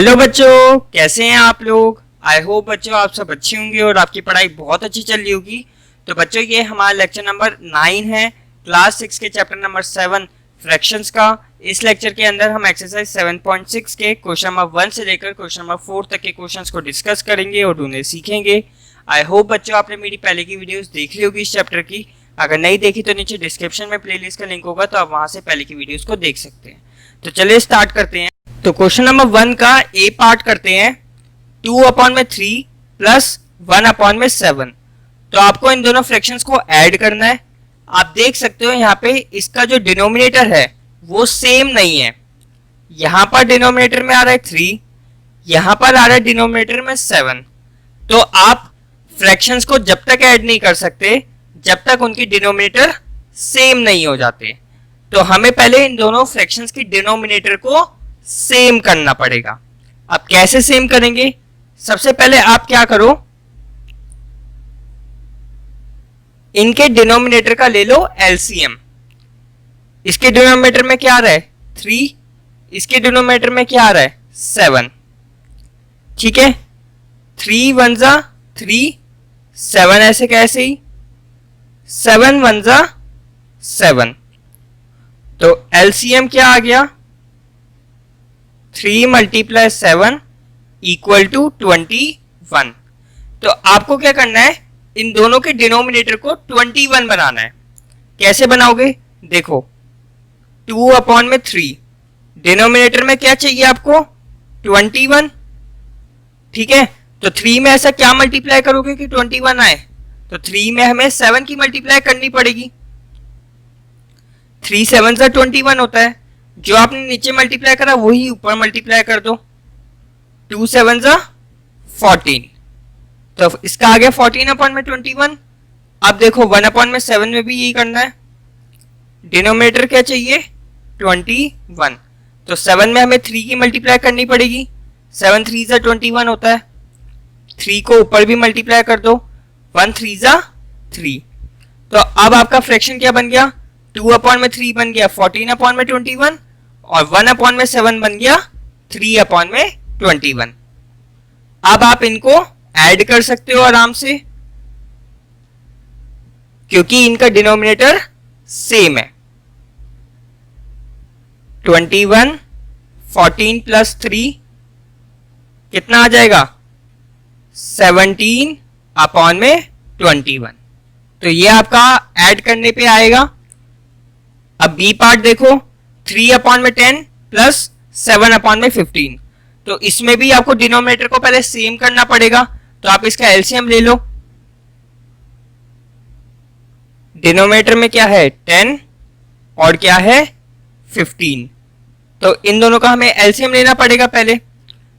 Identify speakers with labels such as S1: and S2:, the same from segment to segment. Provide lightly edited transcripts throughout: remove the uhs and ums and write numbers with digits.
S1: Hello बच्चों, कैसे हैं आप लोग। आई होप बच्चों आप सब अच्छे होंगे और आपकी पढ़ाई बहुत अच्छी चल रही होगी। तो बच्चों ये हमारा लेक्चर नंबर 9 है, क्लास 6 के चैप्टर नंबर 7 फ्रैक्शंस का। इस लेक्चर के अंदर हम एक्सरसाइज 7.6 के क्वेश्चन नंबर 1 से लेकर क्वेश्चन नंबर 4 तक के क्वेश्चंस को डिस्कस करेंगे और उन्हें सीखेंगे। आई होप बच्चों आपने मेरी पहले की वीडियोस देख ली होगी इस चैप्टर की। अगर नहीं देखी तो नीचे डिस्क्रिप्शन में प्लेलिस्ट का लिंक होगा, तो आप वहां से पहले की वीडियोस को देख सकते हैं। तो चलिए स्टार्ट करते हैं। तो क्वेश्चन नंबर 1 का ए पार्ट करते हैं। 2/3 प्लस 1/7। तो आपको इन दोनों फ्रैक्शंस को ऐड करना है। आप देख सकते हो यहाँ पे इसका जो डिनोमिनेटर है वो सेम नहीं है। यहाँ पर डिनोमिनेटर में आ रहा है 3, यहाँ पर आ रहा है डिनोमिनेटर में 7। तो आप फ्रैक्शंस को जब तक ऐड नहीं कर सकते जब तक उनकी डिनोमिनेटर सेम नहीं हो जाते। तो हमें पहले इन दोनों फ्रैक्शंस की डिनोमिनेटर को सेम करना पड़ेगा। अब कैसे सेम करेंगे? सबसे पहले आप क्या करो, इनके डिनोमिनेटर का ले लो एलसीएम। इसके डिनोमिनेटर में क्या आ रहा है 3, इसके डिनोमिनेटर में क्या आ रहा है 7। ठीक है, 3 1 जा 3, 7 ऐसे कैसे ही 7 1 जा 7। तो एलसीएम क्या आ गया 3 × 7 = 21। तो आपको क्या करना है, इन दोनों के डिनोमिनेटर को 21 बनाना है। कैसे बनाओगे? देखो 2/3 डिनोमिनेटर में क्या चाहिए आपको 21। ठीक है, तो 3 में ऐसा क्या मल्टीप्लाई करोगे कि 21 आए? तो 3 में हमें 7 की मल्टीप्लाई करनी पड़ेगी। 3 7 से 21 होता है। जो आपने नीचे मल्टीप्लाई करा वही ऊपर मल्टीप्लाई कर दो। 2 7 जा 14। तो इसका आ गया 14/21। अब देखो 1/7 में भी यही करना है। डिनोमिनेटर क्या चाहिए 21। तो 7 में हमें 3 की मल्टीप्लाई करनी पड़ेगी। 7 3 जा 21 होता है। 3 को ऊपर भी मल्टीप्लाई कर दो। 1 3 जा 3। तो अब आपका फ्रैक्शन क्या बन गया 2/3 बन गया 14/21 और 1/7 बन गया 3/21। अब आप इनको ऐड कर सकते हो आराम से, क्योंकि इनका डिनोमिनेटर सेम है। 21 14 + 3 कितना आ जाएगा 17/21। तो ये आपका ऐड करने पे आएगा। अब बी पार्ट देखो 3/10 + 7/15। तो इसमें भी आपको डिनोमिनेटर को पहले सेम करना पड़ेगा। तो आप इसका एलसीएम ले लो। डिनोमिनेटर में क्या है 10 और क्या है 15। तो इन दोनों का हमें एलसीएम लेना पड़ेगा पहले।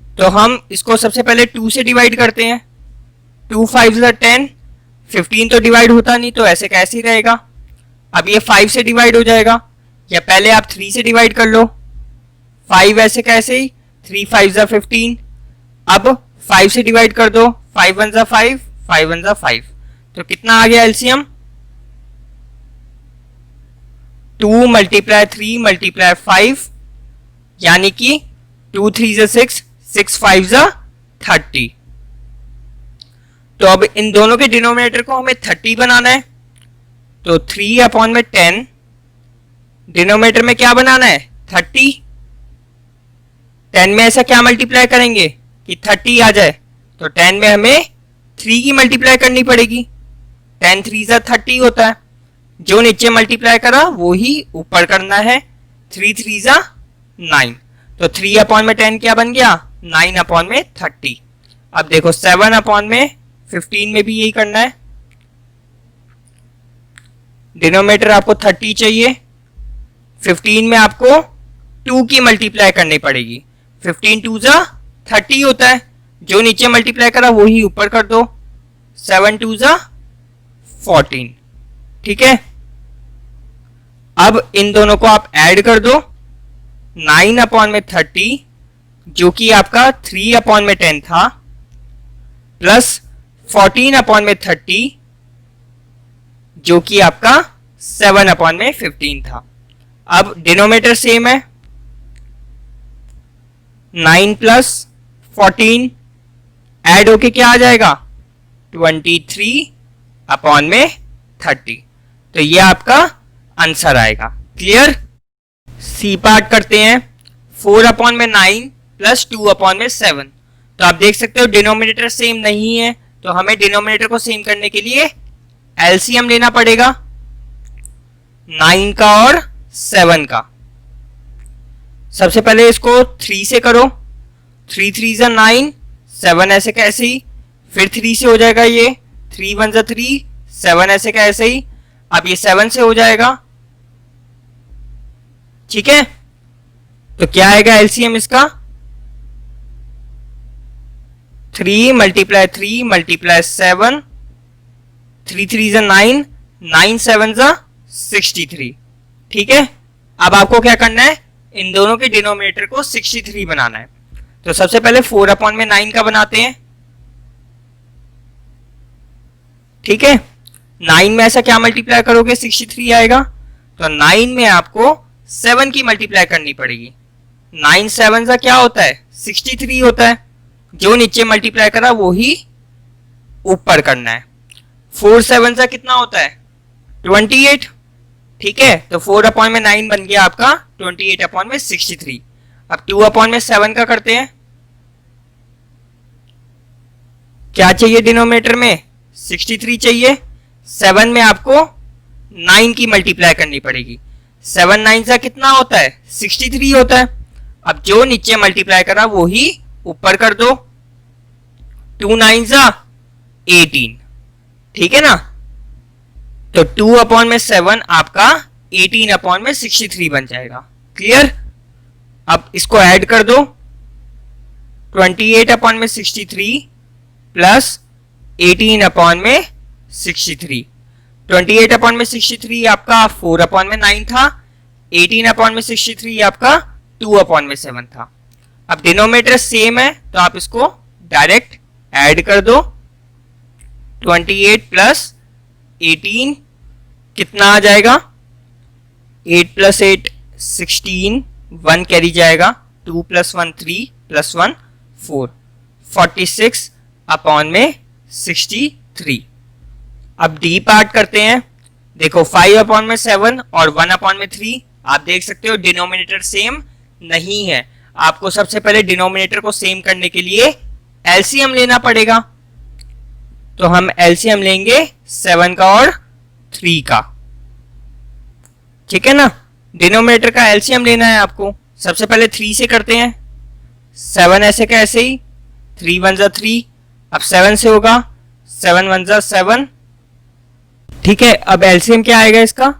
S1: तो हम इसको सबसे पहले 2 से डिवाइड करते हैं। 2 5 जा 10, 15 तो डिवाइड होता नहीं, तो ऐसे कैसे ही रहेगा। अब ये 5 से डिवाइड हो जाएगा, या पहले आप 3 से डिवाइड कर लो। 5 ऐसे कैसे ही 3 5 जा 15। अब 5 से डिवाइड कर दो। 5 1 जा 5, 5 1 जा 5। तो कितना आ गया एलसीएम 2 × 3 × 5, यानी कि 2 3 जा 6, 6 5 जा 30। तो अब इन दोनों के डिनोमिनेटर को हमें 30 बनाना है। तो 3/10 डिनोमिनेटर में क्या बनाना है 30। 10 में ऐसा क्या मल्टीप्लाई करेंगे कि 30 आ जाए। तो 10 में हमें 3 की मल्टीप्लाई करनी पड़ेगी। 10 3 जा 30 होता है। जो नीचे मल्टीप्लाई करा वो ही ऊपर करना है। 3 3 जा 9। तो 3/10 क्या बन गया 9/30। अब देखो 7/15 में भी यही करना है। डिनोमिनेटर आपको 30 चाहिए। 15 में आपको 2 की मल्टीप्लाई करनी पड़ेगी। 15 2 जा 30 होता है। जो नीचे मल्टीप्लाई करा वही ऊपर कर दो। 7 2 जा 14। ठीक है, अब इन दोनों को आप ऐड कर दो। 9/30 जो कि आपका 3/10 था, प्लस 14/30 जो कि आपका 7/15 था। अब डिनोमिनेटर सेम है। 9 + 14 ऐड होके क्या आ जाएगा 23 अपॉन में 30। तो ये आपका आंसर आएगा। क्लियर। सी पार्ट करते हैं। 4 अपॉन में 9 प्लस 2 अपॉन में 7। तो आप देख सकते हो डिनोमिनेटर सेम नहीं है, तो हमें डिनोमिनेटर को सेम करने के लिए एलसीएम लेना पड़ेगा 9 का और 7 का। सबसे पहले इसको 3 से करो। 3 3 जा 9, 7 ऐसे का ऐसे ही, फिर 3 से हो जाएगा ये 3 1 जा 3, 7 ऐसे का ऐसे ही। अब ये 7 से हो जाएगा। ठीक है, तो क्या आएगा एलसीएम इसका 3 मल्टीप्लाई 3 मल्टीप्लाई 7, 3 3 जा 9, 9 7 जा 63। ठीक है, अब आपको क्या करना है, इन दोनों के डिनोमिनेटर को 63 बनाना है। तो सबसे पहले 4 अपॉन में 9 का बनाते हैं। ठीक है, 9 में ऐसा क्या मल्टीप्लाई करोगे 63 आएगा। तो 9 में आपको 7 की मल्टीप्लाई करनी पड़ेगी। 9 7 का क्या होता है 63 होता है। जो नीचे मल्टीप्लाई करा वो ही ऊपर करना है। 4 7 का कितना होता है 28। ठीक है, तो 4 अपॉन में 9 बन गया आपका 28 अपॉन में 63। अब 2 अपॉन में 7 का करते हैं। क्या चाहिए डिनोमिनेटर में 63 चाहिए। 7 में आपको 9 की मल्टीप्लाई करनी पड़ेगी। 7 9 का कितना होता है 63 होता है। अब जो नीचे मल्टीप्लाई करा वो ही ऊपर कर दो। 2 9 जा 18। ठीक है ना, तो 2 अपॉन में 7 आपका 18 अपॉन में 63 बन जाएगा। क्लियर। अब इसको ऐड कर दो। 28 अपॉन में 63 प्लस 18 अपॉन में 63। 28 अपॉन में 63 आपका 4 अपॉन में 9 था। 18 अपॉन में 63 आपका 2 अपॉन में 7 था। अब डिनोमिनेटर सेम है तो आप इसको डायरेक्ट ऐड कर दो। 28 प्लस 18 कितना आ जाएगा 8 प्लस 8 16, 1 कैरी जाएगा, 2 प्लस 1 3 प्लस 1 4, 46 अपॉन में 63। अब डी पार्ट करते हैं। देखो 5 अपॉन में 7 और 1 अपॉन में 3। आप देख सकते हो डिनोमिनेटर सेम नहीं है। आपको सबसे पहले डिनोमिनेटर को सेम करने के लिए एलसीएम लेना पड़ेगा। तो हम एलसीएम लेंगे 7 का और 3 का। ठीक है ना, डिनोमिनेटर का एलसीएम लेना है आपको। सबसे पहले 3 से करते हैं। 7 ऐसे का ऐसे ही, 3 1 जा 3। अब 7 से होगा 7 1 जा 7। ठीक है, अब एलसीएम क्या आएगा इसका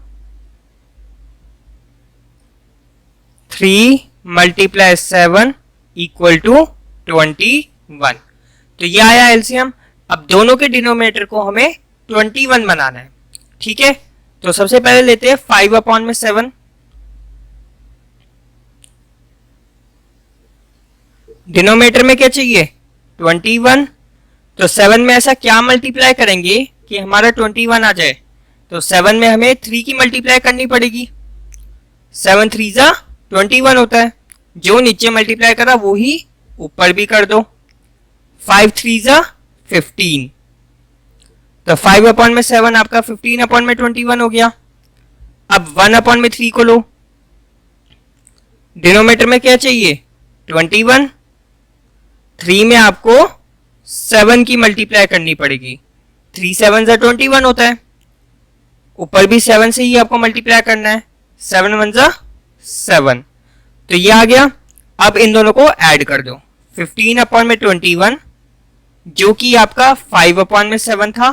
S1: 3 मल्टीप्लाई 7 इक्वल टू 21। तो ये आया एलसीएम। अब दोनों के डिनोमिनेटर को हमें 21 बनाना है। ठीक है, तो सबसे पहले लेते हैं 5 अपॉन में 7। डिनोमिनेटर में क्या चाहिए 21। तो 7 में ऐसा क्या मल्टीप्लाई करेंगे कि हमारा 21 आ जाए। तो 7 में हमें 3 की मल्टीप्लाई करनी पड़ेगी। 7 3 जा 21 होता है। जो नीचे मल्टीप्लाई करा वो ही ऊपर भी कर दो। 5 3 जा 15। तो 5 अपॉन में 7 आपका 15 अपॉन में 21 हो गया। अब 1 अपॉन में 3 को लो। डिनोमिनेटर में क्या चाहिए 21। 3 में आपको 7 की मल्टीप्लाई करनी पड़ेगी। 3 7 जा 21 होता है। ऊपर भी 7 से ही आपको मल्टीप्लाई करना है। 7 1 जा 7। तो ये आ गया। अब इन दोनों को ऐड कर दो। 15 अपॉन में 21 जो कि आपका 5 अपॉन में 7 था,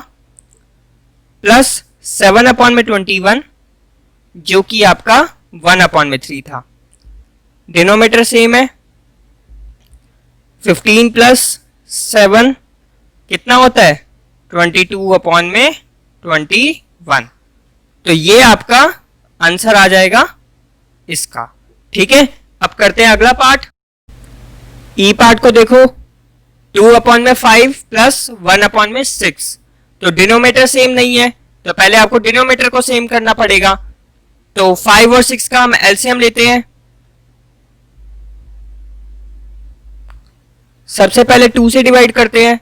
S1: प्लस 7 अपॉन में 21 जो कि आपका 1 अपॉन में 3 था। डिनोमिनेटर सेम है। 15 प्लस 7 कितना होता है 22 अपॉन में 21। तो ये आपका आंसर आ जाएगा इसका। ठीक है, अब करते हैं अगला पार्ट। ई पार्ट को देखो 2 अपॉन में 5 प्लस 1 अपॉन में 6। तो डिनोमिनेटर सेम नहीं है तो पहले आपको डिनोमिनेटर को सेम करना पड़ेगा। तो 5 और 6 का हम एलसीएम लेते हैं। सबसे पहले 2 से डिवाइड करते हैं,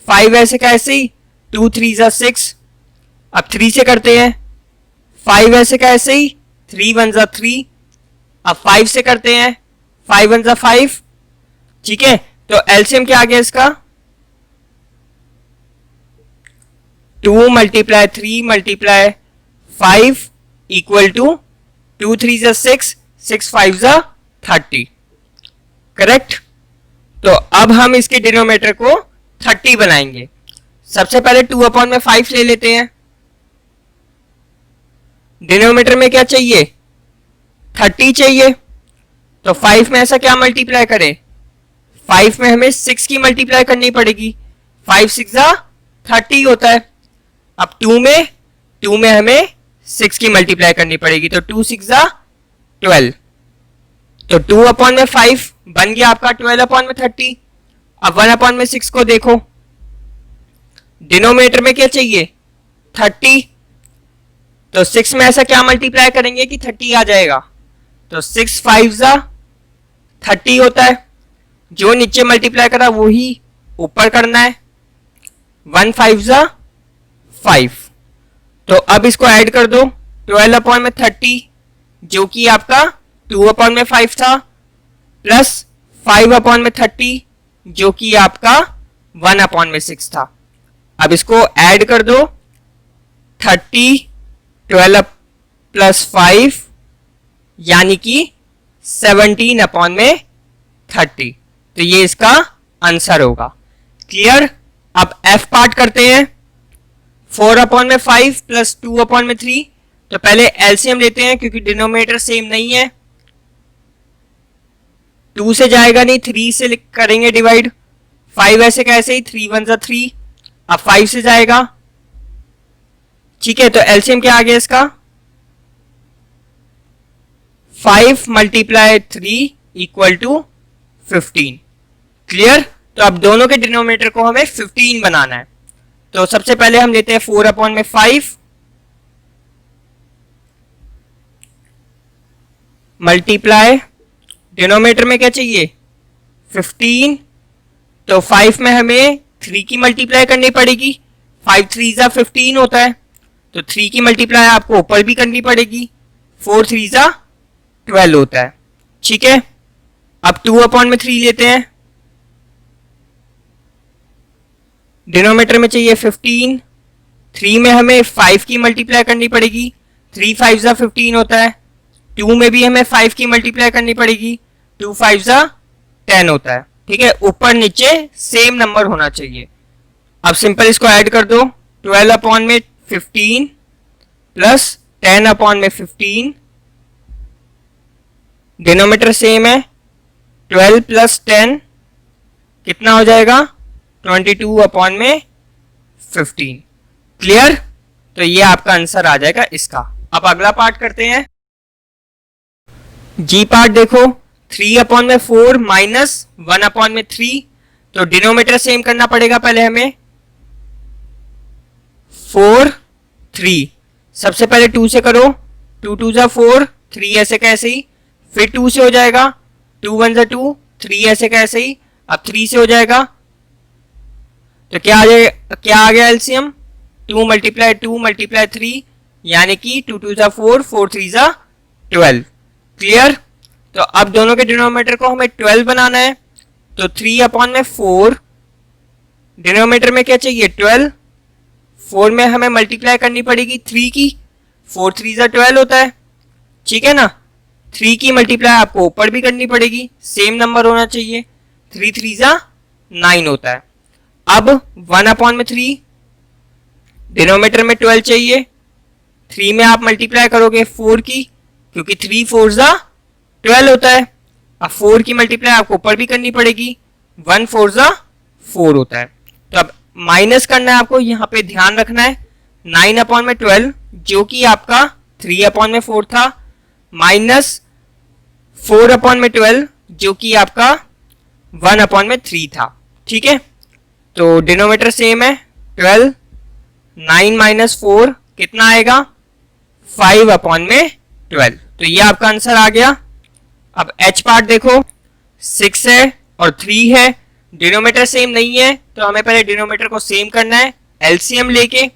S1: 5 ऐसे का ऐसे ही, 2 3 जा 6। अब 3 से करते हैं, 5 ऐसे का ऐसे ही, 3 1 जा 3। अब 5 से करते हैं, 5 1 जा 5। ठीक है, तो एलसीएम क्या आ गया इसका, 2 मल्टीप्लाई 3 मल्टीप्लाई 5 इक्वल टू 2 3 जा 6, 6 5 जा 30। करेक्ट। तो अब हम इसके डिनोमिनेटर को 30 बनाएंगे। सबसे पहले 2 अपॉन में 5 ले लेते हैं। डिनोमिनेटर में क्या चाहिए, 30 चाहिए। तो 5 में ऐसा क्या मल्टीप्लाई करें, 5 में हमें 6 की मल्टीप्लाई करनी पड़ेगी, 5 6 जा 30 होता है। अब 2 में हमें 6 की मल्टीप्लाई करनी पड़ेगी, तो 2 6 जा 12। तो 2 अपॉन में 5 बन गया आपका 12 अपॉन में 30। अब 1 अपॉन में 6 को देखो, डिनोमिनेटर में क्या चाहिए, 30। तो 6 में ऐसा क्या मल्टीप्लाई करेंगे कि 30 आ जाएगा, तो 6 5 जा 30 होता है। जो नीचे मल्टीप्लाई करा वही ऊपर करना है, 1 5 जा 5। तो अब इसको ऐड कर दो, 12 अपॉन में 30 जो कि आपका 2 अपॉन में 5 था, प्लस 5 अपॉन में 30 जो कि आपका 1 अपॉन में 6 था। अब इसको ऐड कर दो, 30 12 प्लस 5 यानी कि 17 अपॉन में 30। तो ये इसका आंसर होगा। क्लियर। अब एफ पार्ट करते हैं, 4 अपॉन में 5 प्लस 2 अपॉन में 3। तो पहले एलसीएम लेते हैं क्योंकि डिनोमिनेटर सेम नहीं है, 2 से जाएगा नहीं, 3 से करेंगे डिवाइड, 5 ऐसे कैसे ही, 3 1 जा 3। अब 5 से जाएगा, ठीक है। तो एलसीएम क्या आ गया इसका, 5 मल्टीप्लाई 3 इक्वल टू 15। क्लियर। तो अब दोनों के डिनोमिनेटर को हमें 15 बनाना है। तो सबसे पहले हम लेते हैं 4 अपॉन में 5 मल्टीप्लाई, डिनोमिनेटर में क्या चाहिए 15। तो 5 में हमें 3 की मल्टीप्लाई करनी पड़ेगी, 5 3 जा 15 होता है। तो 3 की मल्टीप्लाई आपको ऊपर भी करनी पड़ेगी, 4 3 जा 12 होता है। ठीक है। अब 2 अपॉन में 3 लेते हैं, डिनोमिनेटर में चाहिए 15, 3 में हमें 5 की मल्टीप्लाई करनी पड़ेगी, 3 5 जा 15 होता है। 2 में भी हमें 5 की मल्टीप्लाई करनी पड़ेगी, 2 5 जा 10 होता है। ठीक है, ऊपर नीचे सेम नंबर होना चाहिए। अब सिंपल इसको ऐड कर दो, 12 अपॉन में 15 प्लस 10 अपॉन में 15, डिनोमिनेटर सेम है, 12 प्लस 10 कितना हो जाएगा 22 अपॉन में 15। क्लियर। तो ये आपका आंसर आ जाएगा इसका। अब अगला पार्ट करते हैं, जी पार्ट देखो, 3 अपॉन में 4 माइनस 1 अपॉन में 3। तो डिनोमिनेटर सेम करना पड़ेगा पहले हमें, 4 3। सबसे पहले 2 से करो, 2 2 जा 4, 3 ऐसे कैसे ही, फिर 2 से हो जाएगा, 2 1 जा 2, 3 ऐसे कैसे ही। अब 3 से हो जाएगा, तो क्या आ गया एलसीएम, 2 मल्टीप्लाई 3 यानी कि 2 2 जा 4, 4 3 जा 12। क्लियर। तो अब दोनों के डिनोमिनेटर को हमें 12 बनाना है। तो 3 अपॉन में 4, डिनोमिनेटर में क्या चाहिए 12, 4 में हमें मल्टीप्लाई करनी पड़ेगी 3 की, 4 3 जा 12 होता है। ठीक है ना, 3 की मल्टीप्लाई आपको ऊपर भी करनी पड़ेगी, सेम नंबर होना चाहिए, 3 3 जा 9 होता है। अब 1 अपॉन में 3, डिनोमिनेटर में 12 चाहिए, 3 में आप मल्टीप्लाई करोगे 4 की, क्योंकि 3 4 जा 12 होता है। अब 4 की मल्टीप्लाई आपको ऊपर भी करनी पड़ेगी, 1 4 जा 4 होता है। तो अब माइनस करना है आपको, यहाँ पे ध्यान रखना है, 9 अपॉन में 12 जो कि आपका 3 अपॉन में 4 था, माइनस 4 अपॉन में 12 जो कि आपका 1 अपॉन में 3 था। ठीक है, तो डिनोमिनेटर सेम है, 12, 9 माइनस 4 कितना आएगा 5 अपॉन में 12। तो ये आपका आंसर आ गया। अब एच पार्ट देखो, 6 है और 3 है, डिनोमीटर सेम नहीं है तो हमें पहले डिनोमीटर को सेम करना है। एलसीएम लेके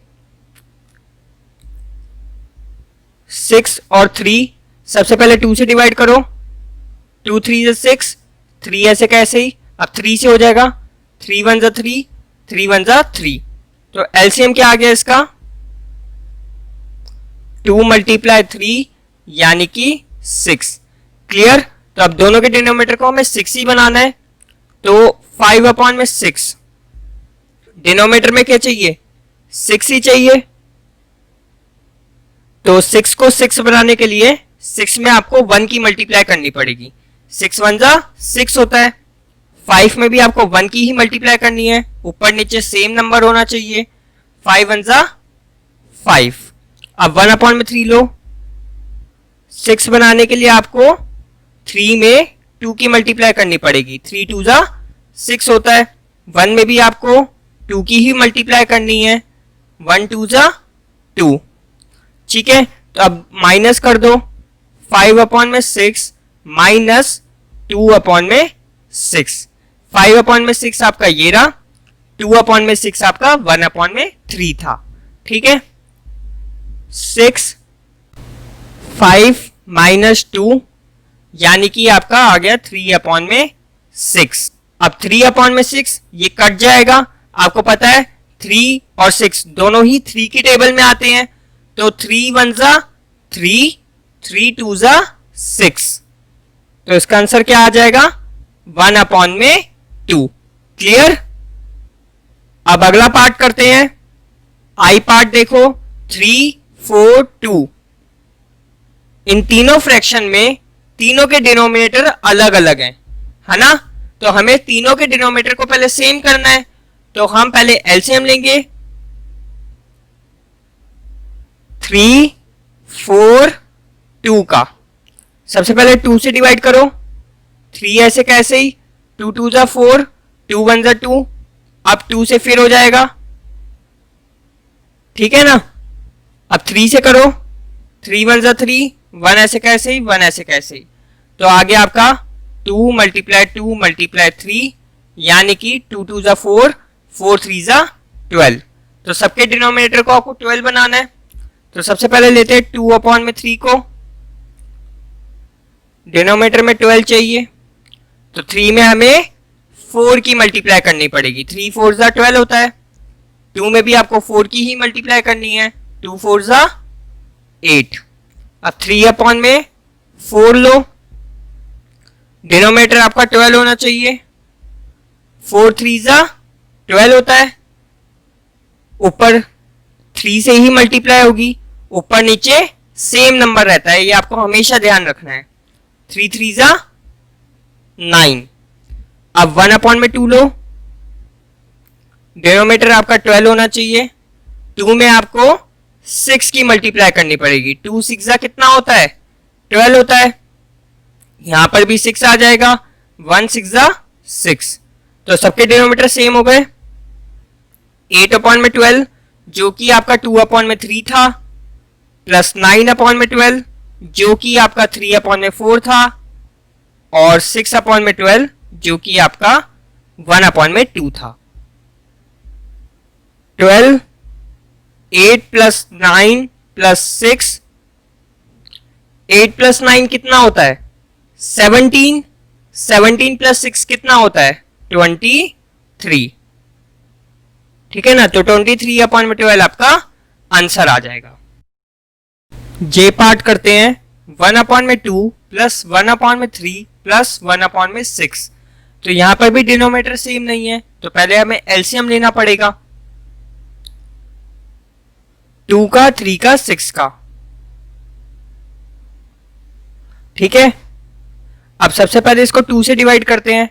S1: 6 और 3 सबसे पहले 2 से डिवाइड करो, 2 3 is 6, 3 ऐसे कैसे ही, अब 3 से हो जाएगा, 3 1 is 3, 3 1 is 3, तो एलसीएम क्या आ गया इसका 2 × 3 यानी कि 6। क्लियर? तो अब दोनों के डिनोमीटर को हमें 6 ही बनाना है, तो 5/6 डिनोमीटर में क्या चाहिए 6 ही चाहिए, तो 6 को 6 बनाने के लिए 6 में आपको 1 की मल्टीप्लाई करनी पड़ेगी, 6 1 जा 6 होता है। 5 में भी आपको 1 की ही मल्टीप्लाई करनी है, ऊपर नीचे सेम नंबर होना चाहिए, 5 1 जा 5। अब 1/3 लो, 6 बनाने के लिए आपको 3 में 2 की मल्टीप्लाई करनी पड़ेगी, 3 2 जा 6 होता है। 1 में भी आपको 2 की ही मल्टीप्लाई करनी है, 1 2 जा 2। ठीक है, तो अब माइनस कर दो, 5/6 माइनस 2/6, 5/6 आपका ये रहा, 2/6 आपका 1/3 था। ठीक है, 6 5 माइनस 2 यानी कि आपका आ गया 3/6। अब 3/6 ये कट जाएगा, आपको पता है 3 और 6 दोनों ही 3 की टेबल में आते हैं, तो 3 1 जा 3, 3 2 जा 6, तो इसका आंसर क्या आ जाएगा 1/2। क्लियर? अब अगला पार्ट करते हैं, आई पार्ट देखो, 3 4 2, इन तीनों फ्रैक्शन में तीनों के डिनोमिनेटर अलग अलग हैं, है ना, तो हमें तीनों के डिनोमिनेटर को पहले सेम करना है, तो हम पहले एलसीएम लेंगे, 3 4 2 का, सबसे पहले 2 से डिवाइड करो, 3 ऐसे कैसे ही, 2 2 जा 4, 2 1 जा 2, अब 2 से फिर हो जाएगा, ठीक है ना। अब 3 से करो, 3 1 जा 3, 1 ऐसे कैसे ही, 1 ऐसे कैसे ही, तो आगे आपका 2 × 3 यानी कि 2 2 जा 4, 4 3 जा 12, तो सबके डिनोमिनेटर को आपको 12 बनाना है, तो सबसे पहले लेते हैं 2/3 को, डिनोमिनेटर में 12 चाहिए, तो 3 में हमें 4 की मल्टीप्लाई करनी पड़ेगी, 3 4 जा 12 होता है, 2 में भी आपको 4 की ही मल्टीप्लाई करनी है, 2 4 जा 8। अब 3/4 लो, डिनोमिनेटर आपका 12 होना चाहिए, 4 3 जा 12 होता है, ऊपर 3 से ही मल्टीप्लाई होगी, ऊपर नीचे सेम नंबर रहता है, ये आपको हमेशा ध्यान रखना है, 3 3 जा 9। अब 1/2 लो, डिनोमिनेटर आपका 12 होना चाहिए, 2 में आपको 6 की मल्टीप्लाई करनी पड़ेगी, 2 6 जा कितना होता है 12 होता है, यहां पर भी 6 आ जाएगा, 1 6 जा 6, तो सबके डिनोमिनेटर सेम हो गए। 8/12 जो कि आपका 2/3 था, प्लस 9/12 जो कि आपका 3/4 था, और 6/12 जो कि आपका 1/2 था। 12 8 + 9 + 6, 8 + 9 कितना होता है 17, 17 + 6 कितना होता है 23, ठीक है ना, तो 23/12 आपका आंसर आ जाएगा। जे पार्ट करते हैं, 1/2 + 1/3 + 1/6, तो यहां पर भी डिनोमिनेटर सेम नहीं है, तो पहले हमें एलसीएम लेना पड़ेगा, 2 का 3 का 6 का, ठीक है। अब सबसे पहले इसको 2 से डिवाइड करते हैं,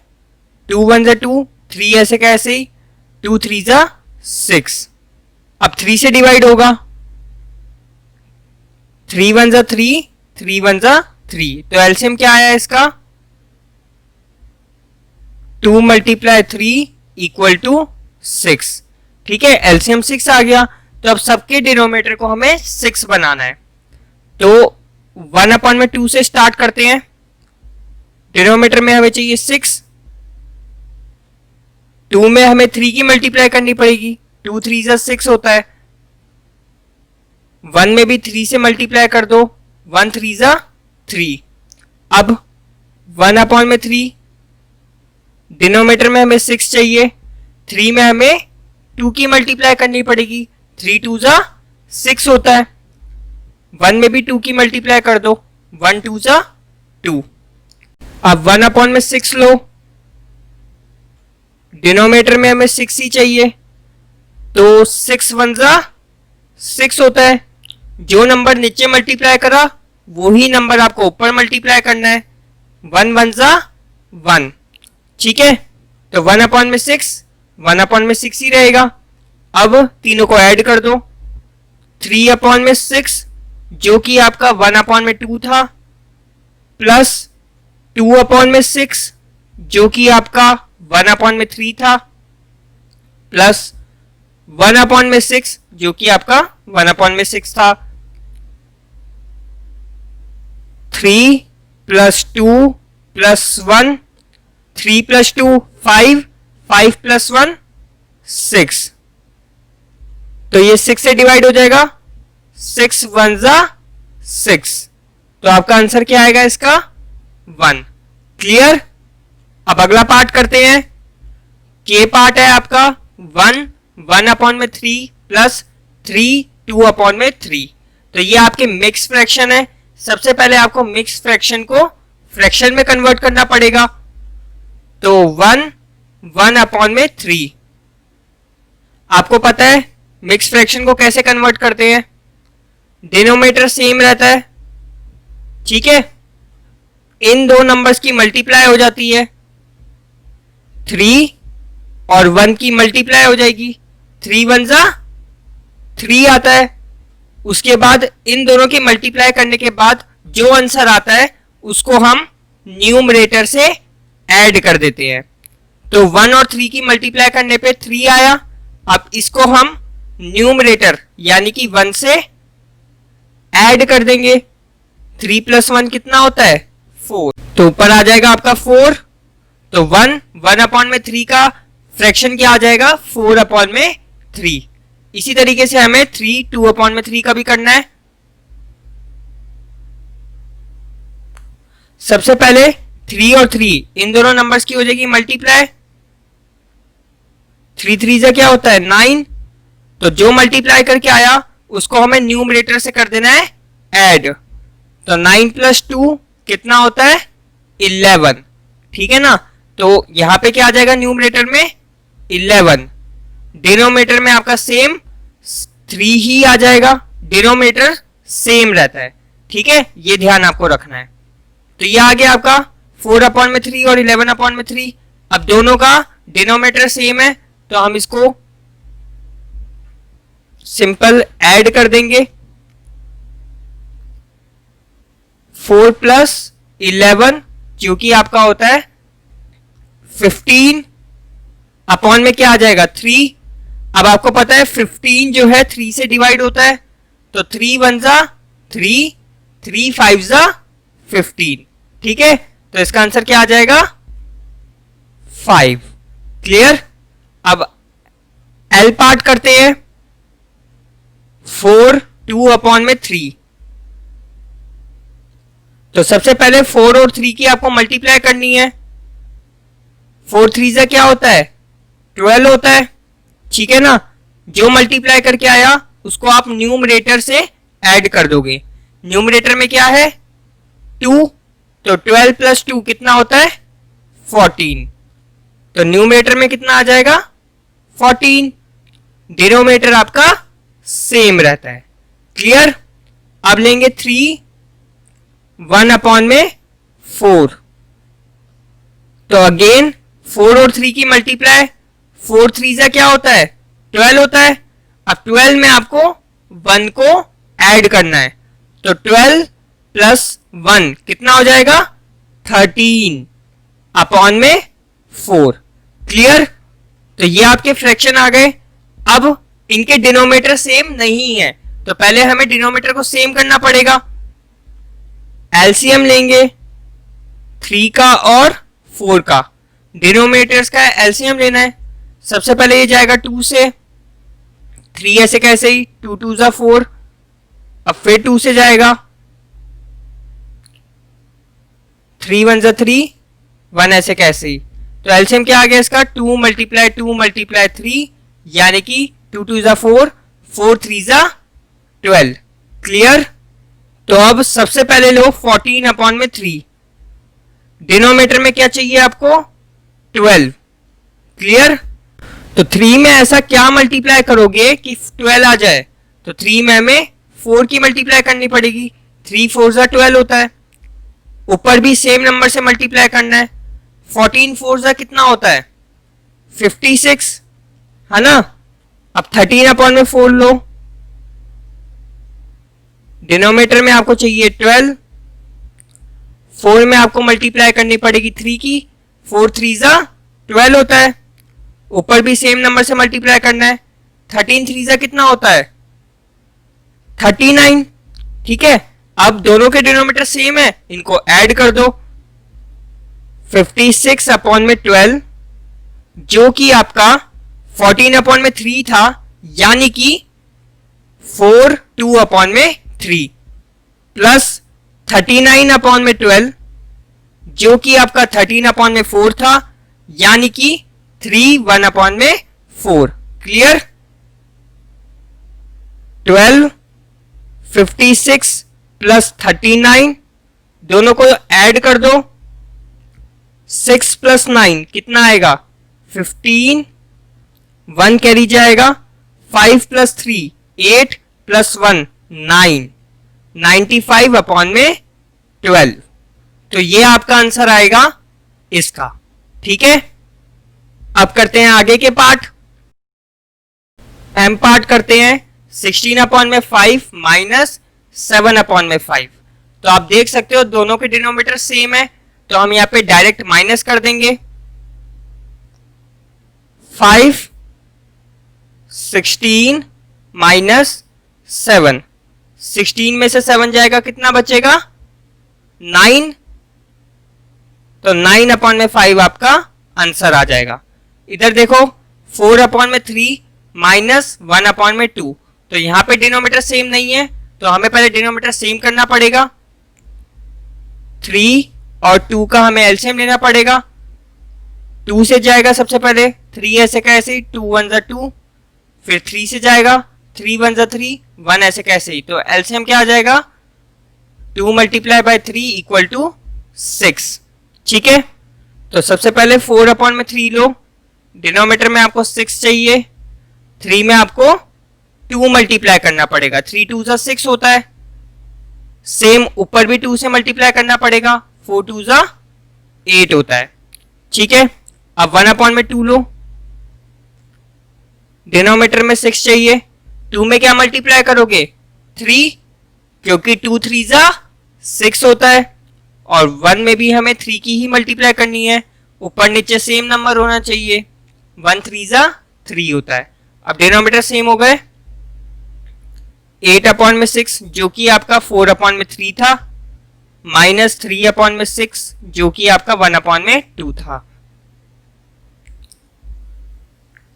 S1: 2 1 जा 2, 3 ऐसे कैसे ही, 2 3 जा 6, अब 3 से डिवाइड होगा, 3 1 जा 3, 3 1 जा 3, तो एलसीएम क्या आया इसका 2 × 3 = 6, ठीक है, एलसीएम 6 आ गया। तो अब सबके डिनोमिनेटर को हमें 6 बनाना है, तो 1/2 से स्टार्ट करते हैं, डिनोमिनेटर में हमें चाहिए 6, 2 में हमें 3 की मल्टीप्लाई करनी पड़ेगी, 2 3 जा 6 होता है। 1 में भी 3 से मल्टीप्लाई कर दो, 1 3 जा 3। अब 1 अपॉन में 3, डिनोमिनेटर में हमें 6 चाहिए, 3 में हमें 2 की मल्टीप्लाई करनी पड़ेगी, 3 2 जा 6 होता है। 1 में भी 2 की मल्टीप्लाई कर दो, 1 2 जा 2। अब 1 अपॉन में 6 लो, डिनोमिनेटर में हमें 6 ही चाहिए, तो 6 1 जा 6 होता है। जो नंबर नीचे मल्टीप्लाई करा वही नंबर आपको ऊपर मल्टीप्लाई करना है, 1 1 जा 1। ठीक है, तो 1 अपॉन में 6, 1 अपॉन में 6 ही रहेगा। अब तीनों को ऐड कर दो, 3 अपॉन में 6 जो कि आपका 1 अपॉन में 2 था, प्लस 2 अपॉन में 6 जो कि आपका 1 अपॉन में 3 था, प्लस 1 अपॉन में 6 जो कि आपका 1 अपॉन में 6 था। 3 प्लस 2 प्लस 1, 3 प्लस 2 5, 5 प्लस 1 6। तो ये 6 से डिवाइड हो जाएगा, 6 1 जा 6। तो आपका आंसर क्या आएगा इसका? 1। क्लियर? अब अगला पार्ट करते हैं। के पार्ट है आपका 1 1 अपॉन में 3 प्लस 3 2 अपॉन में 3। तो ये आपके मिक्स फ्रैक्शन है। सबसे पहले आपको मिक्स फ्रैक्शन को फ्रैक्शन में कन्वर्ट करना पड़ेगा। तो 1 1 अपॉन में 3। आपको पता है मिक्स फ्रैक्शन को कैसे कन्वर्ट करते हैं, डिनोमिनेटर सेम रहता है, ठीक है। इन दो नंबर्स की मल्टीप्लाई हो जाती है, 3 और 1 की मल्टीप्लाई हो जाएगी, 3 1 जा 3 आता है। उसके बाद इन दोनों की मल्टीप्लाई करने के बाद जो आंसर आता है उसको हम न्यूमरेटर से ऐड कर देते हैं। तो 1 और 3 की मल्टीप्लाई करने पे 3 आया। अब इसको हम न्यूमरेटर यानी कि 1 से ऐड कर देंगे। 3 प्लस 1 कितना होता है? 4। तो ऊपर आ जाएगा आपका 4। तो 1 1 अपॉन में 3 का फ्रैक्शन क्या आ जाएगा? 4 अपॉन में 3। इसी तरीके से हमें 3 2 अपॉन में 3 का भी करना है। सबसे पहले 3 और 3 इन दोनों नंबर्स की हो जाएगी मल्टीप्लाई। 3 3 जा क्या होता है? 9। तो जो मल्टीप्लाई करके आया उसको हमें न्यूमरेटर से कर देना है ऐड। तो 9 प्लस 2 कितना होता है? 11। ठीक है ना। तो यहां पे क्या आ जाएगा न्यूमरेटर में? 11। डिनोमिनेटर में आपका सेम 3 ही आ जाएगा, डिनोमिनेटर सेम रहता है, ठीक है। ये ध्यान आपको रखना है। तो ये आ गया आपका 4 अपॉन में 3 और 11 अपॉन में 3। अब दोनों का डिनोमिनेटर सेम है तो हम इसको सिंपल ऐड कर देंगे। 4 प्लस 11 जो कि आपका होता है 15 अपॉन में क्या आ जाएगा? 3। अब आपको पता है 15 जो है 3 से डिवाइड होता है। तो 3 1 जा 3, 3 5 जा 15। ठीक है, तो इसका आंसर क्या आ जाएगा? 5। क्लियर? अब एल पार्ट करते हैं। 4 2 अपॉन में 3। तो सबसे पहले 4 और 3 की आपको मल्टीप्लाई करनी है। 4 3 जा क्या होता है? 12 होता है, ठीक है ना। जो मल्टीप्लाई करके आया उसको आप न्यूमरेटर से ऐड कर दोगे। न्यूमरेटर में क्या है? 2। तो 12 प्लस 2 कितना होता है? 14। तो न्यूमरेटर में कितना आ जाएगा? 14। डिनोमिनेटर आपका सेम रहता है। क्लियर? अब लेंगे 3 1 अपॉन में 4। तो अगेन 4 और 3 की मल्टीप्लाई, 4 3 जा क्या होता है? 12 होता है। अब 12 में आपको 1 को ऐड करना है। तो 12 प्लस 1 कितना हो जाएगा? 13 अपॉन में 4। क्लियर? तो ये आपके फ्रैक्शन आ गए। अब इनके डिनोमिनेटर सेम नहीं है तो पहले हमें डिनोमिनेटर को सेम करना पड़ेगा। एलसीएम लेंगे 3 का और 4 का। डिनोमिनेटर्स का एलसीएम लेना है। सबसे पहले ये जाएगा 2 से, 3 ऐसे कैसे ही, 2 2 जा 4, अब फिर 2 से जाएगा, 3 1 जा 3, 1 ऐसे कैसे ही। तो एलसीएम क्या आ गया इसका, 2 मल्टीप्लाई 2 मल्टीप्लाई 3, यानी कि 2 2 जा 4, 4 3 जा 12। क्लियर। तो अब सबसे पहले लो 14 अपॉन में 3, डिनोमिनेटर में क्या चाहिए आपको, 12। क्लियर। तो 3 में ऐसा क्या मल्टीप्लाई करोगे कि 12 आ जाए, तो 3 में हमें 4 की मल्टीप्लाई करनी पड़ेगी, 3 4 जा 12 होता है। ऊपर भी सेम नंबर से मल्टीप्लाई करना है, 14 4 जा कितना होता है, 56, है ना। अब 13 अपॉन में 4 लो, डिनोमिनेटर में आपको चाहिए 12, 4 में आपको मल्टीप्लाई करनी पड़ेगी 3 की, 4 3 जा 12 होता है। ऊपर भी सेम नंबर से मल्टीप्लाई करना है, 13 3 जा कितना होता है, 39। ठीक है, अब दोनों के डिनोमिनेटर सेम है, इनको ऐड कर दो, 56 अपॉन में 12, जो कि आपका 14 अपॉन में 3 था, यानी कि 4 2 अपॉन में 3, प्लस 39 अपॉन में 12, जो कि आपका 13 अपॉन में 4 था, यानी कि 3 1 अपॉन में 4। क्लियर। 12 56 प्लस 39, दोनों को ऐड कर दो, 6 प्लस 9 कितना आएगा, 15, 1 कैरी जाएगा, 5 प्लस 3 8 प्लस 1 9, 95 अपॉन में 12। तो ये आपका आंसर आएगा इसका। ठीक है, अब करते हैं आगे के पार्ट। एम पार्ट करते हैं, 16 अपॉन में 5 माइनस 7 अपॉन में 5। तो आप देख सकते हो दोनों के डिनोमिनेटर सेम है, तो हम यहां पे डायरेक्ट माइनस कर देंगे। 5 16 माइनस 7, 16 में से 7 जाएगा, कितना बचेगा, 9। तो 9 अपॉन में 5 आपका आंसर आ जाएगा। इधर देखो 4 अपॉन में 3 माइनस 1 अपॉन में 2, तो यहां पे डिनोमिनेटर सेम नहीं है, तो हमें पहले डिनोमिनेटर सेम करना पड़ेगा। 3 और 2 का हमें एलसीएम लेना पड़ेगा। 2 से जाएगा सबसे पहले, 3 ऐसे कैसे, 2 1 जा 2, फिर 3 से जाएगा, 3 1 जा 3, 1 ऐसे कैसे ही। तो एलसीएम क्या आ जाएगा, 2 मल्टीप्लाई बाय 3 इक्वल टू 6। ठीक है, तो सबसे पहले 4 अपॉन में 3 लो, डिनोमिनेटर में आपको 6 चाहिए, 3 में आपको 2 मल्टीप्लाई करना पड़ेगा, 3 2 जा 6 होता है। सेम ऊपर भी 2 से मल्टीप्लाई करना पड़ेगा, 4 2 जा 8 होता है। ठीक है, अब 1 अपॉन में 2 लो, डिनोमिनेटर में 6 चाहिए, 2 में क्या मल्टीप्लाई करोगे, 3, क्योंकि 2 3 जा 6 होता है, और 1 में भी हमें 3 की ही मल्टीप्लाई करनी है, ऊपर नीचे सेम नंबर होना चाहिए, 1 3 जा 3 होता है। अब डिनोमिनेटर सेम हो गए, 8 अपॉन में 6 जो कि आपका 4 अपॉन में 3 था, माइनस 3 अपॉन में 6 जो कि आपका 1 अपॉन में 2 था।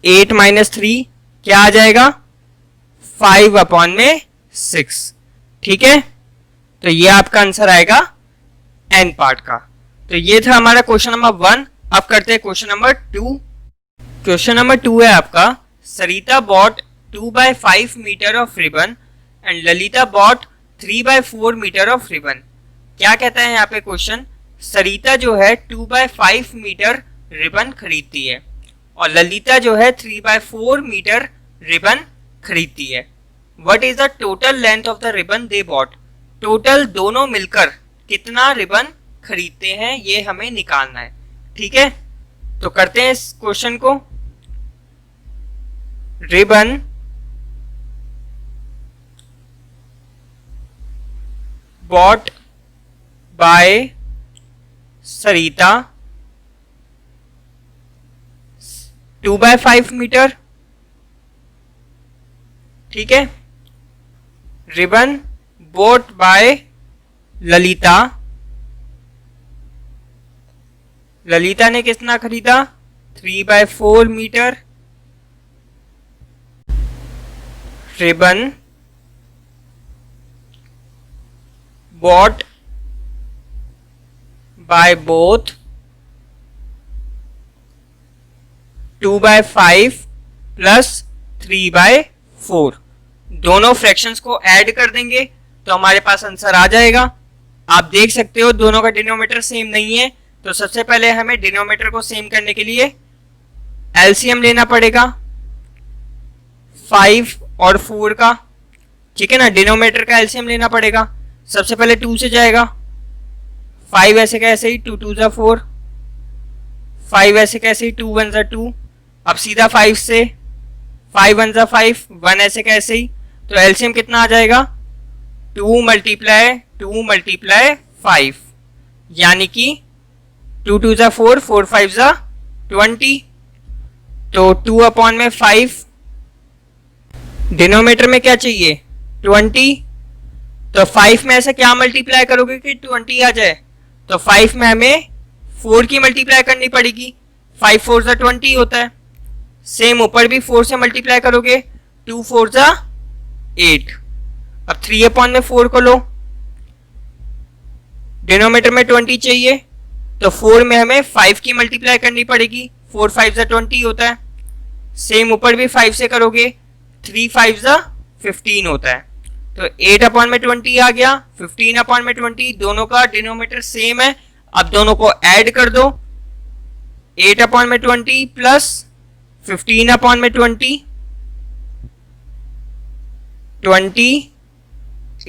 S1: 8 माइनस 3 क्या आ जाएगा, 5 अपॉन में 6। ठीक है, तो ये आपका आंसर आएगा एन पार्ट का। तो ये था हमारा क्वेश्चन नंबर 1। अब करते हैं क्वेश्चन नंबर 2। क्वेश्चन नंबर 2 है आपका, Sarita bought 2/5 metre of ribbon and Lalita bought 3/4 metre of ribbon. क्या कहता है यहाँ पे क्वेश्चन, सरिता जो है 2/5 मीटर रिबन खरीदती है और ललिता जो है 3/4 मीटर रिबन खरीदती है। What is the total length of the ribbon they bought. Total दोनों मिलकर कितना रिबन खरीदते हैं ये हमें निकालना है। ठीक है, तो करते हैं इस क्वेश्चन को। Ribbon bought by Sarita 2/5 metre. ठीक है, ribbon bought by Lalita, Lalita ने कितना खरीदा 3/4 metre ribbon bought by both 2/5 plus 3/4। दोनों फ्रैक्शंस को ऐड कर देंगे तो हमारे पास आंसर आ जाएगा। आप देख सकते हो दोनों का डिनोमिनेटर सेम नहीं है, तो सबसे पहले हमें डिनोमिनेटर को सेम करने के लिए एलसीएम लेना पड़ेगा 5 और 4 का, ठीक है ना। डिनोमिनेटर का एलसीएम लेना पड़ेगा। सबसे पहले 2 से जाएगा, 5 ऐसे कैसे ही 2 2 जा 4, 5 ऐसे कैसे ही 2 1 जा 2। अब सीधा 5 से 5 1 जा 5, 1 ऐसे कैसे ही, तो एलसीएम कितना आ जाएगा 2 मल्टीप्लाई 5, यानी कि 2 2 जा 4, 4 5 जा 20, तो 2/5। डिनोमिनेटर में क्या चाहिए 20, तो 5 में ऐसे क्या मल्टीप्लाई करोगे कि 20 आ जाए, तो 5 में हमें 4 की मल्टीप्लाई करनी पड़ेगी, 5 4 जा 20 होता है। सेम ऊपर भी 4 से मल्टीप्लाई करोगे, 2 4 जा 8। अब 3/4 को लो, डिनोमिनेटर में 20 चाहिए, तो 4 में हमें 5 की मल्टीप्लाई करनी पड़ेगी, 4 5 जा 20 होता है। सेम ऊपर भी 5 से करोगे, 3 5 जा 15 होता है। तो 8/20 आ गया, 15/20, दोनों का डिनोमिनेटर सेम है। अब दोनों को ऐड कर दो, 8/20 प्लस 15/20,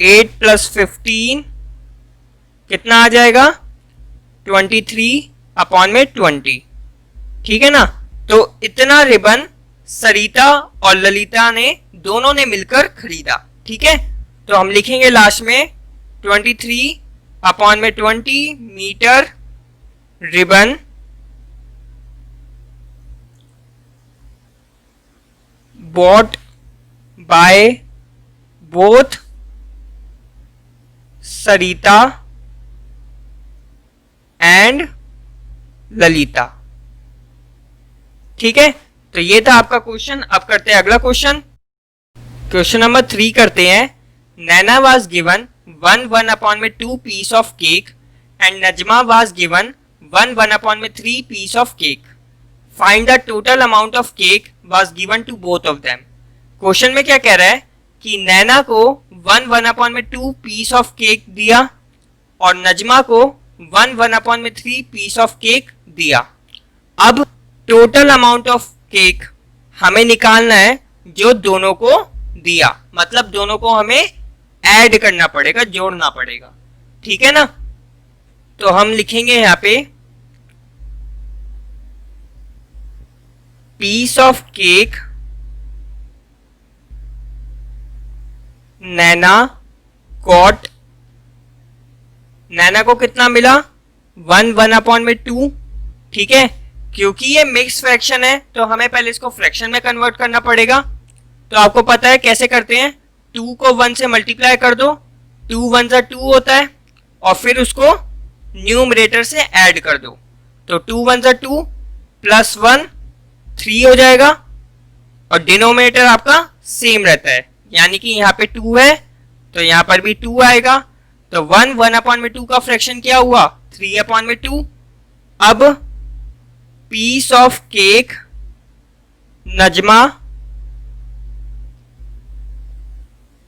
S1: 8 प्लस 15 कितना आ जाएगा 23/20, ठीक है ना। तो इतना रिबन सरिता और ललिता ने दोनों ने मिलकर खरीदा, ठीक है। तो हम लिखेंगे लास्ट में 23/20 metre ribbon bought by both Sarita and Lalita, ठीक है। तो ये था आपका क्वेश्चन। अब करते हैं अगला क्वेश्चन। क्वेश्चन नंबर 3 करते हैं। नैना was given 1/2 piece of cake and Najma was given 1/3 piece of cake. Find the total amount of cake was given to both of them. Question में क्या कह रहा है कि नैना को 1/2 पीस ऑफ केक दिया और नजमा को 1/3 पीस ऑफ केक दिया। अब टोटल अमाउंट ऑफ केक हमें निकालना है जो दोनों को दिया, मतलब दोनों को हमें ऐड करना पड़ेगा, जोड़ना पड़ेगा, ठीक है ना। तो हम लिखेंगे यहां पे piece of cake Naina got, Naina को कितना मिला 1/2, ठीक है। क्योंकि ये मिक्स फ्रैक्शन है तो हमें पहले इसको फ्रैक्शन में कन्वर्ट करना पड़ेगा। तो आपको पता है कैसे करते हैं, 2 को 1 से मल्टीप्लाई कर दो, 2 1 जा 2 होता है, और फिर उसको न्यूमरेटर से ऐड कर दो, तो 2 1 जा 2 प्लस 1 3 हो जाएगा, और डिनोमिनेटर आपका सेम रहता है, यानी कि यहाँ पे 2 है तो यहाँ पर भी 2 आएगा। तो 1/2 का फ्रैक्शन क्या हुआ 3/2। अब piece of cake Najma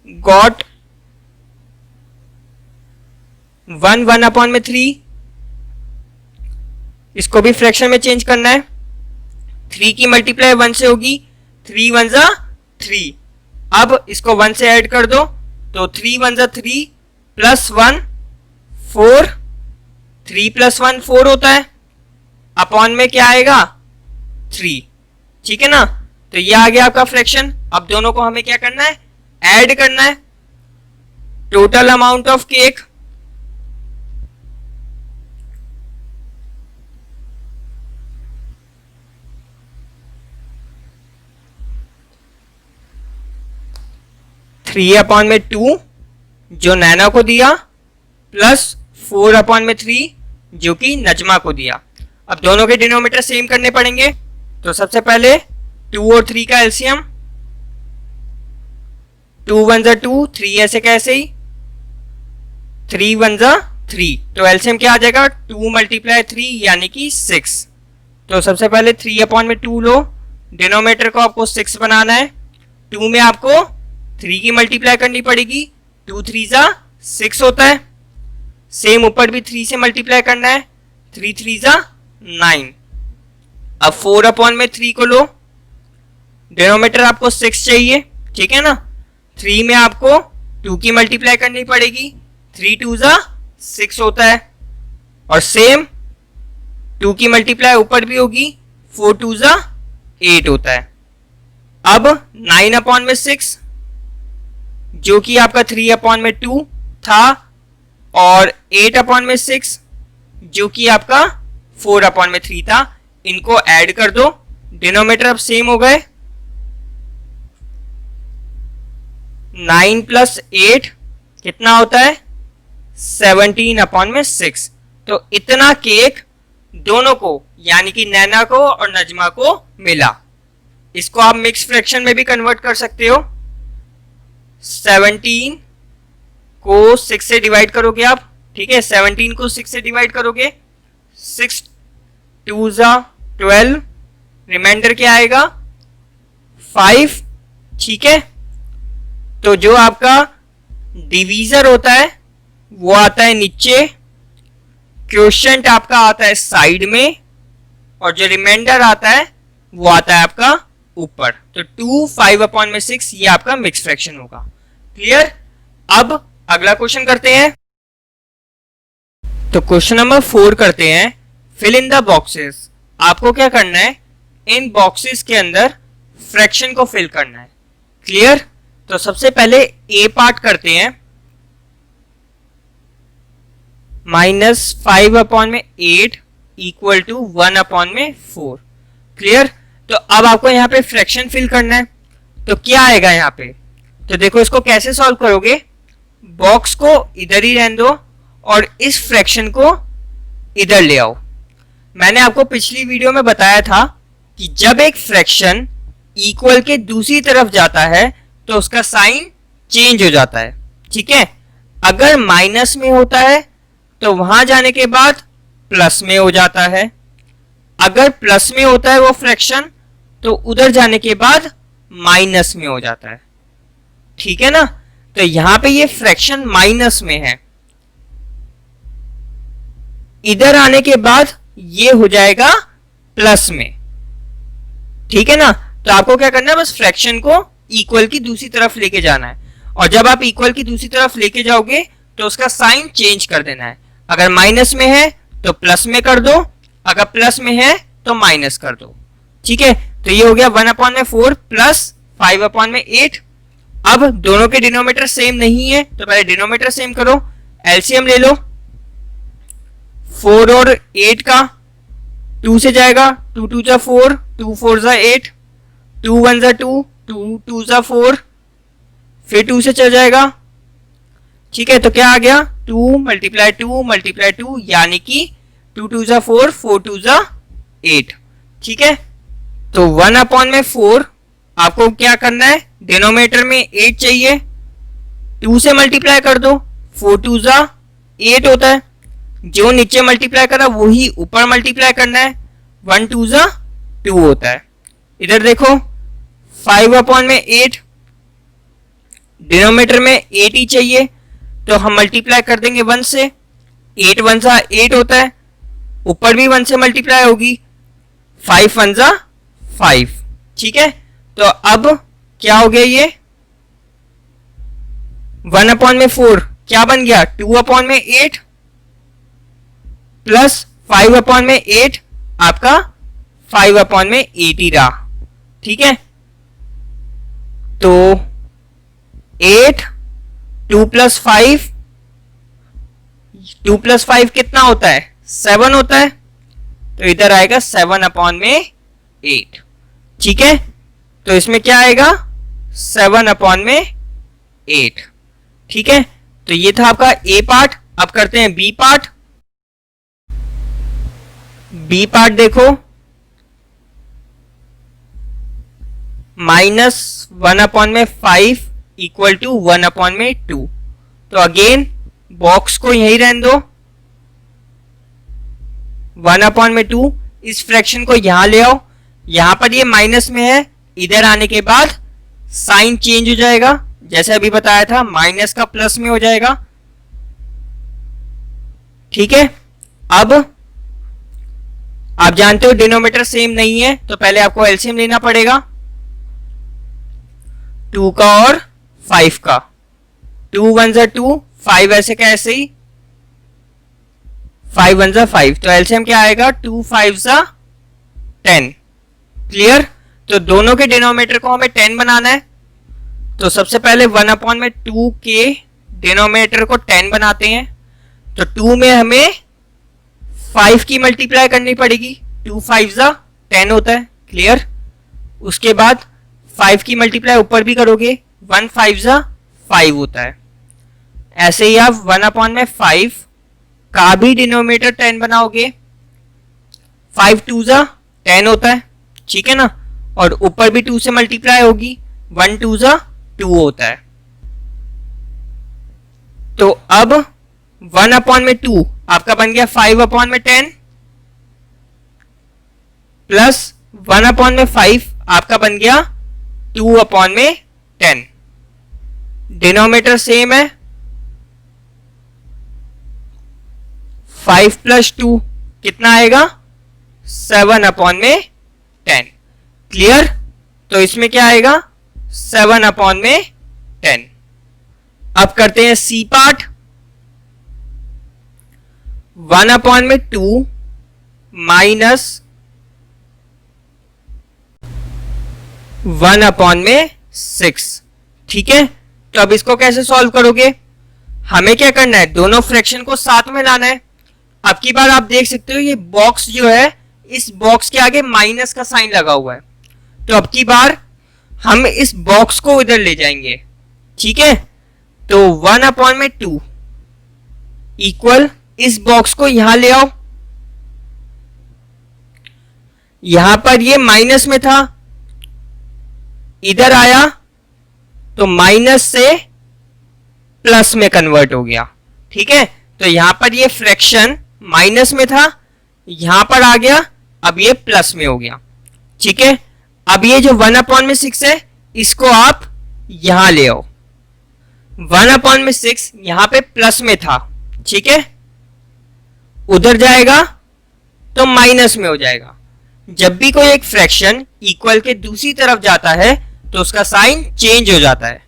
S1: got 1/3, इसको भी फ्रैक्शन में चेंज करना है। 3 की मल्टीप्लाई 1 से होगी, 3 1 जा 3। अब इसको 1 से ऐड कर दो, तो 3 1 जा 3 प्लस 1 4, 3 प्लस 1 4 होता है, अपॉन में क्या आएगा 3, ठीक है ना। तो ये आ गया आपका फ्रैक्शन। अब दोनों को हमें क्या करना है, ऐड करना है। Total amount of cake three upon में 2 जो नैना को दिया प्लस 4/3 जो कि नजमा को दिया। अब दोनों के डिनोमिनेटर सेम करने पड़ेंगे। तो सबसे पहले 2 और 3 का एलसीएम, 2 1 जा 2, 3 ऐसे कैसे ही, 3 1 जा 3, तो एलसीएम क्या आ जाएगा 2 मल्टीप्लाई 3 यानी कि 6। तो सबसे पहले 3 अपॉन में 2 लो, डिनोमिनेटर को आपको 6 बनाना है, 2 में आपको 3 की मल्टीप्लाई करनी पड़ेगी, 2 3 जा 6 होता है, सेम ऊपर भी 3 से मल्टीप्लाई करना है, 3 3 जा 9। अब 4 अपॉन में 3 को लो, डिनोमिनेटर आपको 6 चाहिए, ठीक है ना, 3 में आपको 2 की मल्टीप्लाई करनी पड़ेगी, 3 2 जा 6 होता है, और सेम 2 की मल्टीप्लाई ऊपर भी होगी, 4 2 जा 8 होता है। अब 9 अपॉन में 6 जो कि आपका 3 अपॉन में 2 था, और 8 अपॉन में 6 जो कि आपका 4 अपॉन में 3 था, इनको ऐड कर दो, डिनोमिनेटर अब सेम हो गए, 9 प्लस 8 कितना होता है 17 अपॉन में 6। तो इतना केक दोनों को यानी कि नैना को और नजमा को मिला। इसको आप मिक्स फ्रैक्शन में भी कन्वर्ट कर सकते हो, 17 को 6 से डिवाइड करोगे आप, ठीक है, 17 को 6 से डिवाइड करोगे, 6 2 जा 12, रिमाइंडर क्या आएगा 5, ठीक है। तो जो आपका डिवीजर होता है वो आता है नीचे, क्वोशिएंट आपका आता है साइड में, और जो रिमाइंडर आता है वो आता है आपका ऊपर। तो 2 5 अपॉन में 6 ये आपका मिक्स फ्रैक्शन होगा। क्लियर। अब अगला क्वेश्चन करते हैं, तो क्वेश्चन नंबर 4 करते हैं, फिल इन द बॉक्सेस। आपको क्या करना है, इन बॉक्सेस के अंदर फ्रैक्शन को फिल करना है। क्लियर। तो सबसे पहले ए पार्ट करते हैं, -5 अपॉन में 8 इक्वल टू 1 अपॉन में 4। क्लियर। तो अब आपको यहाँ पे फ्रैक्शन फिल करना है, तो क्या आएगा यहाँ पे, तो देखो इसको कैसे सॉल्व करोगे, बॉक्स को इधर ही रहने दो और इस फ्रैक्शन को इधर ले आओ। मैंने आपको पिछली वीडियो में बताया था कि जब एक फ्रैक्शन इक्वल के दूसरी तरफ जाता है तो उसका साइन चेंज हो जाता है, ठीक है। अगर माइनस में होता है तो वहां जाने के बाद प्लस में हो जाता है, अगर प्लस में होता है वो फ्रैक्शन तो उधर जाने के बाद माइनस में हो जाता है, ठीक है ना। तो यहां पे ये फ्रैक्शन माइनस में है, इधर आने के बाद ये हो जाएगा प्लस में, ठीक है ना। तो आपको क्या करना है, बस फ्रैक्शन को इक्वल की दूसरी तरफ लेके जाना है, और जब आप इक्वल की दूसरी तरफ लेके जाओगे तो उसका साइन चेंज कर देना है। अगर माइनस में है तो प्लस में कर दो, अगर प्लस में है तो माइनस कर दो, ठीक है। तो ये हो गया 1 अपॉन में 4 प्लस 5 अपॉन में 8। अब दोनों के डिनोमिनेटर सेम नहीं है तो पहले डिनोमिनेटर सेम करो, एलसीएम ले लो, 4 और 8 का 2 से जाएगा, 2 2 जा 4, 2 4 जा 8, 2 1 जा 2, 2 2 जा 4, फिर 2 से चल जाएगा, ठीक है। तो क्या आ गया 2 मल्टीप्लाई 2 मल्टीप्लाई 2 यानी कि 2 2 जा 4, 4 2 जा 8, ठीक है। तो 1 अपॉन में 4 आपको क्या करना है, डिनोमिनेटर में 8 चाहिए, 2 से मल्टीप्लाई कर दो, 4 2 जा 8 होता है, जो नीचे मल्टीप्लाई करा वही ऊपर मल्टीप्लाई करना है, 1 2 जा 2 होता है। इधर देखो 5 अपॉन में 8, डिनोमिनेटर में 8 ही चाहिए तो हम मल्टीप्लाई कर देंगे 1 से, 8 1 जा 8 होता है, ऊपर भी 1 से मल्टीप्लाई होगी, 5 1 जा 5, ठीक है। तो अब क्या हो गया, ये 1 अपॉन में 4 क्या बन गया 2 अपॉन में 8 प्लस 5 अपॉन में 8 आपका 5 अपॉन में 8 ही रहा, ठीक है। तो 8 2 प्लस 5, 2 प्लस 5 कितना होता है 7 होता है, तो इधर आएगा 7 अपॉन में 8, ठीक है। तो इसमें क्या आएगा 7 अपॉन में 8, ठीक है। तो ये था आपका ए पार्ट। अब करते हैं बी पार्ट। बी पार्ट देखो, -1 अपॉन में 5 इक्वल टू 1/2। तो अगेन बॉक्स को यही रहने दो, 1/2। इस फ्रैक्शन को यहां ले आओ, यहां पर ये माइनस में है, इधर आने के बाद साइन चेंज हो जाएगा, जैसे अभी बताया था माइनस का प्लस में हो जाएगा। ठीक है, अब आप जानते हो डिनोमिनेटर सेम नहीं है, तो पहले आपको एलसीएम लेना पड़ेगा 2 का और 5 का। 2 1 जा 2, 5 ऐसे का ऐसे ही, 5 1 जा 5, तो एलसीएम क्या आएगा 2 5 जा 10। क्लियर? तो दोनों के डिनोमिनेटर को हमें 10 बनाना है, तो सबसे पहले 1/2 के डिनोमिनेटर को 10 बनाते हैं। तो 2 में हमें 5 की मल्टीप्लाई करनी पड़ेगी, 2 5 जा 10 होता है। क्लियर? उसके बाद 5 की मल्टीप्लाई ऊपर भी करोगे, 1 5 जा 5 होता है। ऐसे ही आप 1/5 का भी डिनोमिनेटर 10 बनाओगे, 5 2 जा 10 होता है, ठीक है ना, और ऊपर भी 2 से मल्टीप्लाई होगी, 1 2 जा 2 होता है। तो अब 1/2 आपका बन गया 5/10 प्लस 1/5 आपका बन गया 2/10। डिनोमिनेटर सेम है, 5 + 2 कितना आएगा 7/10। क्लियर? तो इसमें क्या आएगा 7/10। अब करते हैं सी पार्ट। 1/2 माइनस 1/6। ठीक है, तो अब इसको कैसे सॉल्व करोगे? हमें क्या करना है, दोनों फ्रैक्शन को साथ में लाना है। अब की बार आप देख सकते हो ये बॉक्स जो है, इस बॉक्स के आगे माइनस का साइन लगा हुआ है, तो अब की बार हम इस बॉक्स को इधर ले जाएंगे। ठीक है, तो 1/2 इक्वल इस बॉक्स को यहां ले आओ, यहां पर ये माइनस में था, इधर आया तो माइनस से प्लस में कन्वर्ट हो गया। ठीक है, तो यहां पर ये फ्रैक्शन माइनस में था, यहां पर आ गया, अब ये प्लस में हो गया। ठीक है, अब ये जो 1/6 है इसको आप यहां ले आओ, 1/6 यहां पे प्लस में था, ठीक है, उधर जाएगा तो माइनस में हो जाएगा। जब भी कोई एक फ्रैक्शन इक्वल के दूसरी तरफ जाता है तो उसका साइन चेंज हो जाता है।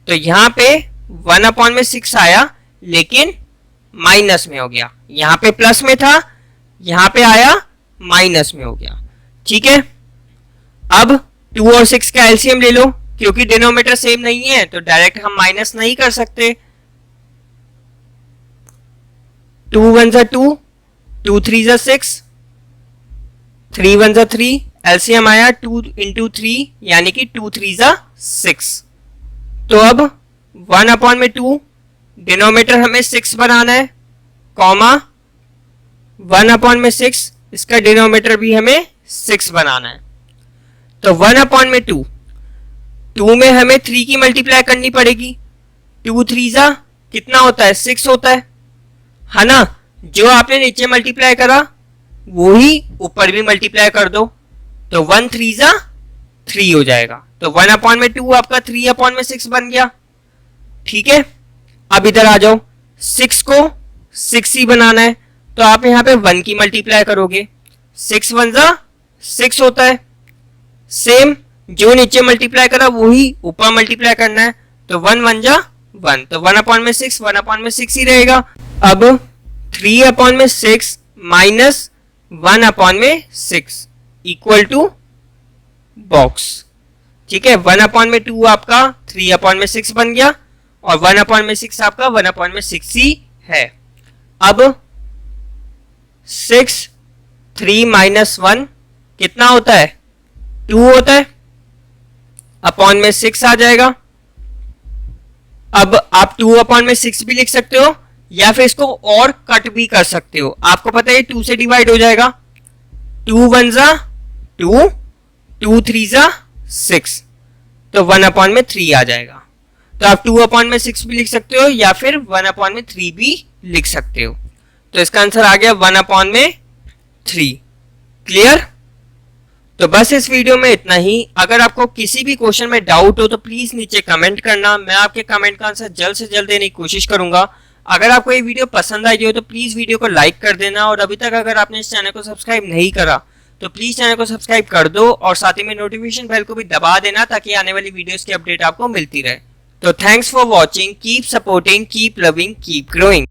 S1: तो यहां पे 1/6 आया लेकिन माइनस में हो गया, यहां पे प्लस में था, यहां पे आया माइनस में हो गया। ठीक है, अब 2 और 6 का एलसीएम ले लो, क्योंकि डिनोमिनेटर सेम नहीं है तो डायरेक्ट हम माइनस नहीं कर सकते। 2 1 जा 2, 2 3 जा 6, 3 1 जा 3, एलसीएम आया 2 × 3 यानी कि 2 3 जा 6। तो अब 1/2 डिनोमिनेटर हमें 6 बनाना है, कॉमा 1/6 इसका डिनोमिनेटर भी हमें 6 बनाना है। तो 1/2 2 में हमें 3 की मल्टीप्लाई करनी पड़ेगी, 2 3 जा कितना होता है 6 होता है ना। जो आपने नीचे मल्टीप्लाई करा वो ही ऊपर भी मल्टीप्लाई कर दो, तो 1 3 जा 3 हो जाएगा। तो 1/2 आपका 3/6 बन गया। ठीक है, अब इधर आ जाओ, 6 को 6 ही बनाना है, तो आप यहां पे 1 की मल्टीप्लाई करोगे, 6 1 जा 6 होता है। सेम जो नीचे मल्टीप्लाई करा वही ऊपर मल्टीप्लाई करना है, तो 1 1 जा 1, तो 1/6 ही रहेगा। अब 3/6 माइनस 1/6 इक्वल टू बॉक्स। ठीक है, 1/2 आपका 3/6 बन गया और 1/6 आपका 1/6 ही है। अब 6 3 - 1 कितना होता है 2 होता है, अपॉन में 6 आ जाएगा। अब आप 2/6 भी लिख सकते हो या फिर इसको और कट भी कर सकते हो, आपको पता है 2 से डिवाइड हो जाएगा, 2 1 जा 2, 2 3 जा 6, तो 1/3 आ जाएगा। तो आप 2/6 भी लिख सकते हो या फिर 1/3 भी लिख सकते हो। तो इसका आंसर आ गया 1/3। क्लियर? तो बस इस वीडियो में इतना ही। अगर आपको किसी भी क्वेश्चन में डाउट हो तो प्लीज नीचे कमेंट करना, मैं आपके कमेंट का आंसर जल्द से जल्द देने की कोशिश करूंगा। अगर आपको ये वीडियो पसंद आई हो तो प्लीज वीडियो को लाइक कर देना, और अभी तक अगर आपने इस चैनल को सब्सक्राइब नहीं करा तो प्लीज चैनल को सब्सक्राइब कर दो, और साथ ही में नोटिफिकेशन बेल को भी दबा देना ताकि आने वाली वीडियोस की अपडेट आपको मिलती रहे। तो thanks for watching, keep supporting, keep loving, keep growing.